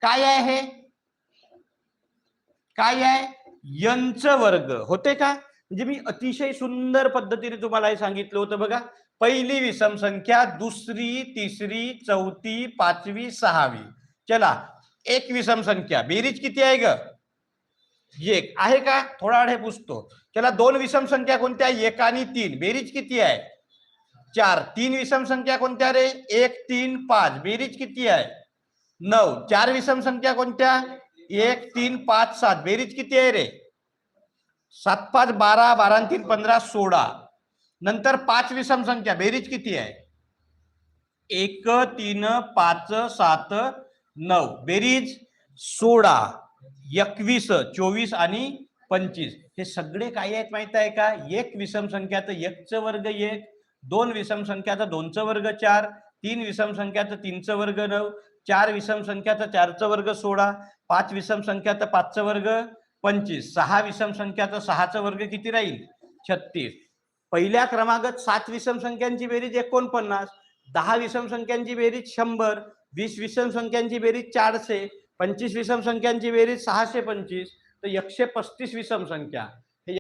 काय आहे हे? काय आहे? यंचा वर्ग होते का? म्हणजे मी अतिशय सुंदर पद्धतीने तुम्हाला हे सांगितलं होतं बघा. पहिली विषम संख्या, दुसरी, तिसरी, चौथी, पाचवी, सहावी. चला, एक विषम संख्या, बेरीज किती आहे ग? एक आहे का? थोडा वेळ पुसतो. चला, दोन विषम संख्या कोणत्या? एक आणि तीन. बेरीज किती आहे? चार. तीन विषम संख्या कोणत्या रे? एक, तीन, पाच. बेरीज किती आहे? 9. चार विषम संख्या कोणत्या? 1, 3, 5, 7. बेरीज किती आहे रे? 7, 5, 12, 12, 3, 15, 16. नंतर पाच विषम संख्या, बेरीज किती आहे? 1, 3, 5, 7, 9. बेरीज 16, 21, 24 आणि 25. हे सगळे काय आहेत माहित आहे का? एक विषम संख्याचं एकचं वर्ग 1, दोन विषम संख्याचा 2चा वर्ग 4, तीन विषम संख्याचा 3चा वर्ग 9, चार विषम संख्याचा 4चा वर्ग 16, पाच विषम संख्याचा 5चा वर्ग 25, सहा विषम संख्याचा 6चा वर्ग किती राहील? 36. पहिल्या क्रमांकात 7 विषम संख्यांची बेरीज 49, 10 विषम संख्यांची बेरीज 100, 20 विषम संख्यांची बेरीज 400, 25 विषम संख्यांची बेरीज 625, तर 135 विषम संख्या.